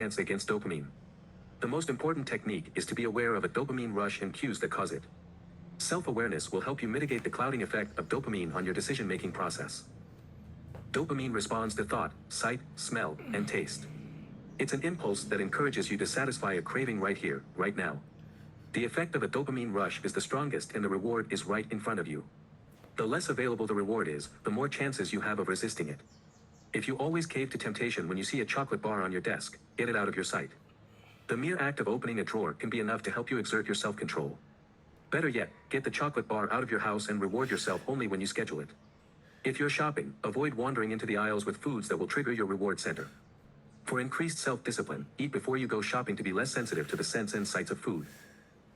against dopamine. The most important technique is to be aware of a dopamine rush and cues that cause it. Self-awareness will help you mitigate the clouding effect of dopamine on your decision-making process. Dopamine responds to thought, sight, smell, and taste. It's an impulse that encourages you to satisfy a craving right here, right now. The effect of a dopamine rush is the strongest and the reward is right in front of you. The less available the reward is, the more chances you have of resisting it. If you always cave to temptation when you see a chocolate bar on your desk, get it out of your sight. The mere act of opening a drawer can be enough to help you exert your self-control. Better yet, get the chocolate bar out of your house and reward yourself only when you schedule it. If you're shopping, avoid wandering into the aisles with foods that will trigger your reward center. For increased self-discipline, eat before you go shopping to be less sensitive to the scents and sights of food.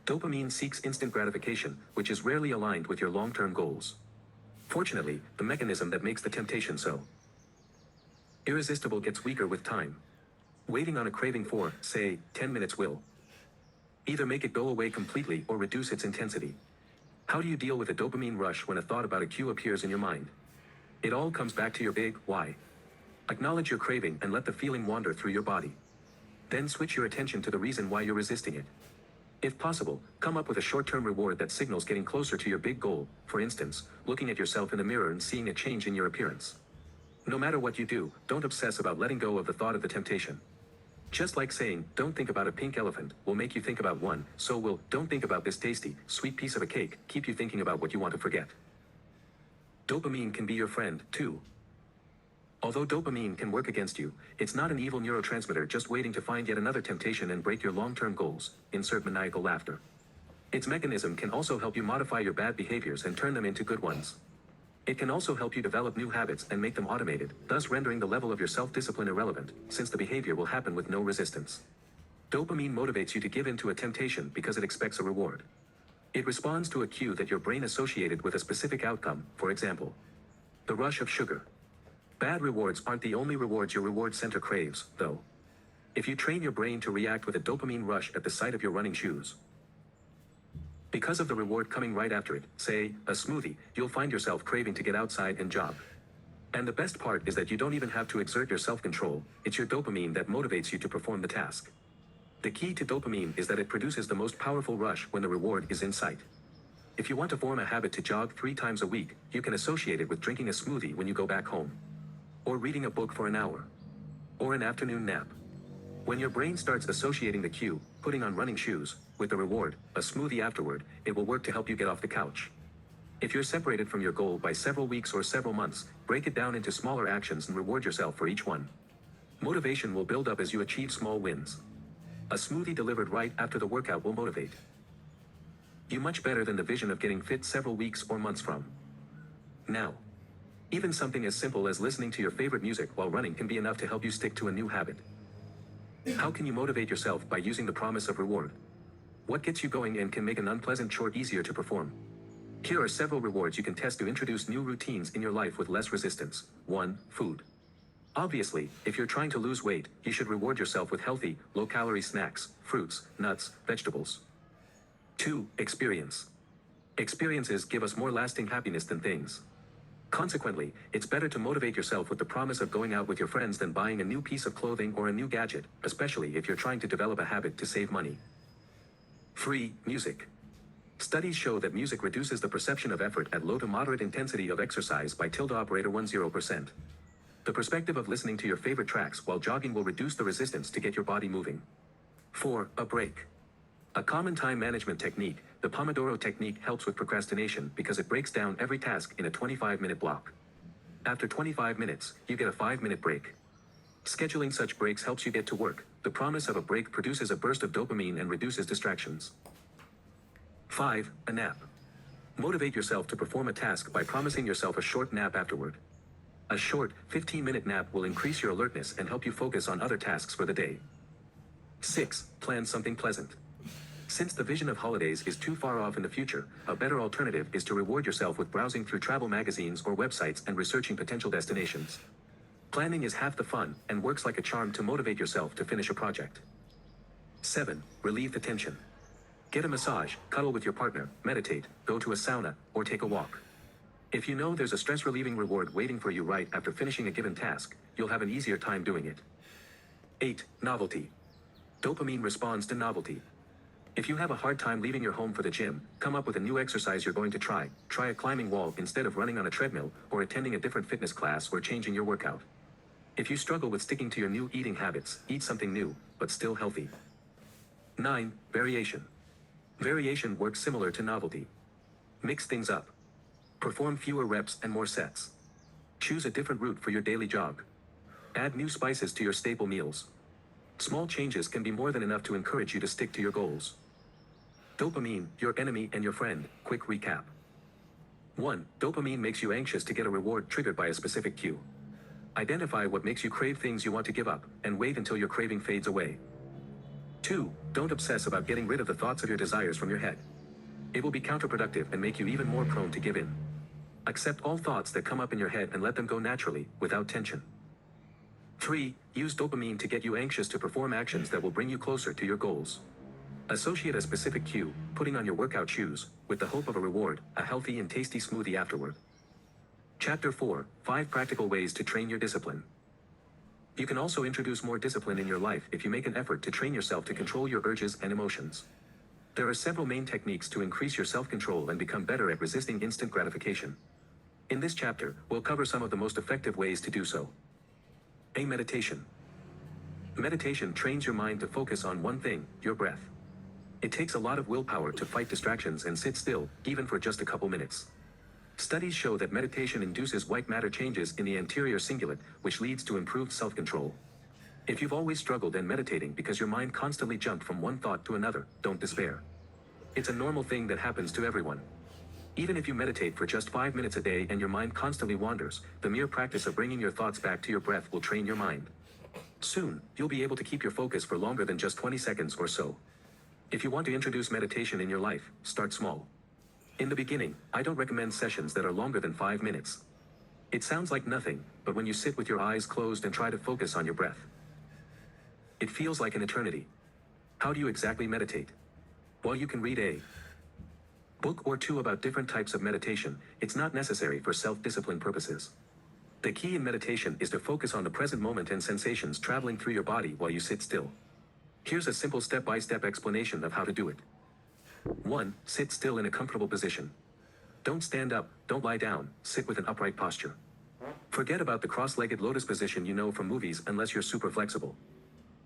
Dopamine seeks instant gratification, which is rarely aligned with your long-term goals. Fortunately, the mechanism that makes the temptation so irresistible gets weaker with time. Waiting on a craving for, say, 10 minutes will either make it go away completely or reduce its intensity. How do you deal with a dopamine rush when a thought about a cue appears in your mind? It all comes back to your big why. Acknowledge your craving and let the feeling wander through your body. Then switch your attention to the reason why you're resisting it. If possible, come up with a short-term reward that signals getting closer to your big goal, for instance, looking at yourself in the mirror and seeing a change in your appearance. No matter what you do, don't obsess about letting go of the thought of the temptation. Just like saying, don't think about a pink elephant, will make you think about one, so will, don't think about this tasty, sweet piece of a cake, keep you thinking about what you want to forget. Dopamine can be your friend, too. Although dopamine can work against you, it's not an evil neurotransmitter just waiting to find yet another temptation and break your long-term goals, insert maniacal laughter. Its mechanism can also help you modify your bad behaviors and turn them into good ones. It can also help you develop new habits and make them automated, thus rendering the level of your self-discipline irrelevant, since the behavior will happen with no resistance. Dopamine motivates you to give in to a temptation because it expects a reward. It responds to a cue that your brain associated with a specific outcome, for example, the rush of sugar. Bad rewards aren't the only rewards your reward center craves, though. If you train your brain to react with a dopamine rush at the sight of your running shoes, because of the reward coming right after it, say, a smoothie, you'll find yourself craving to get outside and jog. And the best part is that you don't even have to exert your self-control, it's your dopamine that motivates you to perform the task. The key to dopamine is that it produces the most powerful rush when the reward is in sight. If you want to form a habit to jog 3 times a week, you can associate it with drinking a smoothie when you go back home. Or reading a book for an hour. Or an afternoon nap. When your brain starts associating the cue, putting on running shoes, with the reward, a smoothie afterward, it will work to help you get off the couch. If you're separated from your goal by several weeks or several months, break it down into smaller actions and reward yourself for each one. Motivation will build up as you achieve small wins. A smoothie delivered right after the workout will motivate you much better than the vision of getting fit several weeks or months from now. Even something as simple as listening to your favorite music while running can be enough to help you stick to a new habit. How can you motivate yourself by using the promise of reward? What gets you going and can make an unpleasant chore easier to perform? Here are several rewards you can test to introduce new routines in your life with less resistance. 1. Food. Obviously, if you're trying to lose weight, you should reward yourself with healthy, low-calorie snacks, fruits, nuts, vegetables. 2. Experience. Experiences give us more lasting happiness than things. Consequently, it's better to motivate yourself with the promise of going out with your friends than buying a new piece of clothing or a new gadget, especially if you're trying to develop a habit to save money. 3. Music. Studies show that music reduces the perception of effort at low to moderate intensity of exercise by ~10%. The perspective of listening to your favorite tracks while jogging will reduce the resistance to get your body moving. 4. A break. A common time management technique, the Pomodoro technique, helps with procrastination because it breaks down every task in a 25-minute block. After 25 minutes, you get a 5-minute break. Scheduling such breaks helps you get to work. The promise of a break produces a burst of dopamine and reduces distractions. 5. A nap. Motivate yourself to perform a task by promising yourself a short nap afterward. A short, 15-minute nap will increase your alertness and help you focus on other tasks for the day. 6. Plan something pleasant. Since the vision of holidays is too far off in the future, a better alternative is to reward yourself with browsing through travel magazines or websites and researching potential destinations. Planning is half the fun and works like a charm to motivate yourself to finish a project. 7. Relieve the tension. Get a massage, cuddle with your partner, meditate, go to a sauna, or take a walk. If you know there's a stress-relieving reward waiting for you right after finishing a given task, you'll have an easier time doing it. 8. Novelty. Dopamine responds to novelty. If you have a hard time leaving your home for the gym, come up with a new exercise you're going to try. Try a climbing wall instead of running on a treadmill, or attending a different fitness class, or changing your workout. If you struggle with sticking to your new eating habits, eat something new, but still healthy. 9. Variation. Variation works similar to novelty. Mix things up. Perform fewer reps and more sets. Choose a different route for your daily jog. Add new spices to your staple meals. Small changes can be more than enough to encourage you to stick to your goals. Dopamine, your enemy and your friend. Quick recap. 1. Dopamine makes you anxious to get a reward triggered by a specific cue. Identify what makes you crave things you want to give up, and wait until your craving fades away. 2. Don't obsess about getting rid of the thoughts of your desires from your head. It will be counterproductive and make you even more prone to give in. Accept all thoughts that come up in your head and let them go naturally, without tension. 3. Use dopamine to get you anxious to perform actions that will bring you closer to your goals. Associate a specific cue, putting on your workout shoes, with the hope of a reward, a healthy and tasty smoothie afterward. Chapter 4, 5 Practical Ways to Train Your Discipline. You can also introduce more discipline in your life if you make an effort to train yourself to control your urges and emotions. There are several main techniques to increase your self-control and become better at resisting instant gratification. In this chapter, we'll cover some of the most effective ways to do so. A. Meditation. Meditation trains your mind to focus on one thing, your breath. It takes a lot of willpower to fight distractions and sit still, even for just a couple minutes. Studies show that meditation induces white matter changes in the anterior cingulate, which leads to improved self-control. If you've always struggled in meditating because your mind constantly jumped from one thought to another, don't despair. It's a normal thing that happens to everyone. Even if you meditate for just 5 minutes a day and your mind constantly wanders, the mere practice of bringing your thoughts back to your breath will train your mind. Soon, you'll be able to keep your focus for longer than just 20 seconds or so. If you want to introduce meditation in your life, start small. In the beginning, I don't recommend sessions that are longer than 5 minutes. It sounds like nothing, but when you sit with your eyes closed and try to focus on your breath, it feels like an eternity. How do you exactly meditate? Well, you can read a book or two about different types of meditation. It's not necessary for self-discipline purposes. The key in meditation is to focus on the present moment and sensations traveling through your body while you sit still. Here's a simple step-by-step explanation of how to do it. 1. Sit still in a comfortable position. Don't stand up, don't lie down, sit with an upright posture. Forget about the cross-legged lotus position you know from movies unless you're super flexible.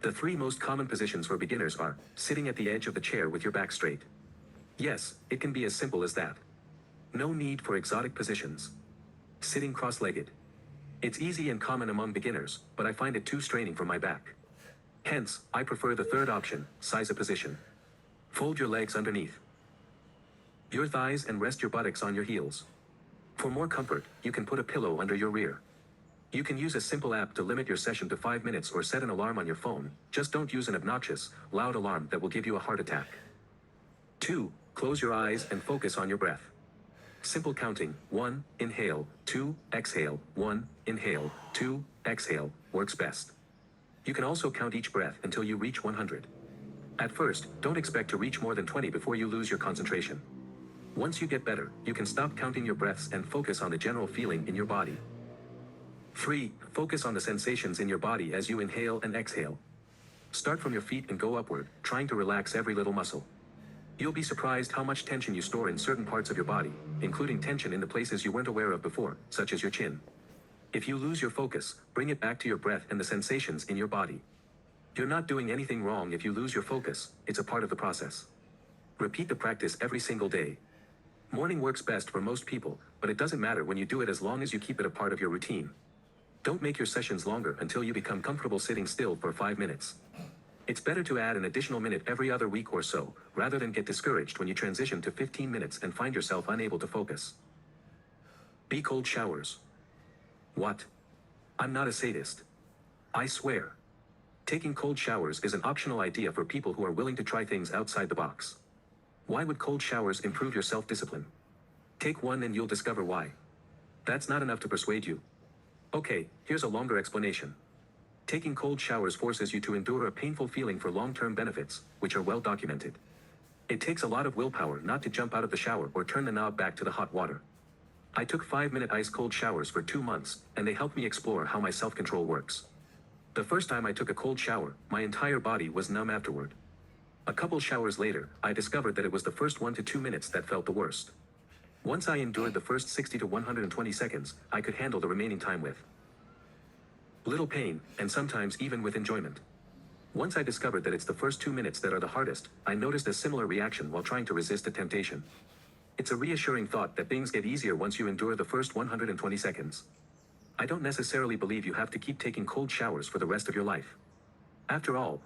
The 3 most common positions for beginners are sitting at the edge of the chair with your back straight. Yes, it can be as simple as that. No need for exotic positions. Sitting cross-legged. It's easy and common among beginners, but I find it too straining for my back. Hence, I prefer the 3rd option, seiza position. Fold your legs underneath your thighs and rest your buttocks on your heels. For more comfort, you can put a pillow under your rear. You can use a simple app to limit your session to 5 minutes or set an alarm on your phone. Just don't use an obnoxious, loud alarm that will give you a heart attack. 2. Close your eyes and focus on your breath. Simple counting, 1, inhale, 2, exhale, 1, inhale, 2, exhale, works best. You can also count each breath until you reach 100. At first, don't expect to reach more than 20 before you lose your concentration. Once you get better, you can stop counting your breaths and focus on the general feeling in your body. 3. Focus on the sensations in your body as you inhale and exhale. Start from your feet and go upward, trying to relax every little muscle. You'll be surprised how much tension you store in certain parts of your body, including tension in the places you weren't aware of before, such as your chin. If you lose your focus, bring it back to your breath and the sensations in your body. You're not doing anything wrong if you lose your focus, it's a part of the process. Repeat the practice every single day. Morning works best for most people, but it doesn't matter when you do it as long as you keep it a part of your routine. Don't make your sessions longer until you become comfortable sitting still for 5 minutes. It's better to add an additional minute every other week or so, rather than get discouraged when you transition to 15 minutes and find yourself unable to focus. B. Cold showers. What? I'm not a sadist. I swear. Taking cold showers is an optional idea for people who are willing to try things outside the box. Why would cold showers improve your self-discipline? Take one and you'll discover why. That's not enough to persuade you. Okay, here's a longer explanation. Taking cold showers forces you to endure a painful feeling for long-term benefits, which are well documented. It takes a lot of willpower not to jump out of the shower or turn the knob back to the hot water. I took 5-minute ice-cold showers for 2 months, and they helped me explore how my self-control works. The first time I took a cold shower, my entire body was numb afterward. A couple showers later, I discovered that it was the first 1 to 2 minutes that felt the worst. Once I endured the first 60 to 120 seconds, I could handle the remaining time with little pain, and sometimes even with enjoyment. Once I discovered that it's the first 2 minutes that are the hardest, I noticed a similar reaction while trying to resist the temptation. It's a reassuring thought that things get easier once you endure the first 120 seconds. I don't necessarily believe you have to keep taking cold showers for the rest of your life. After all,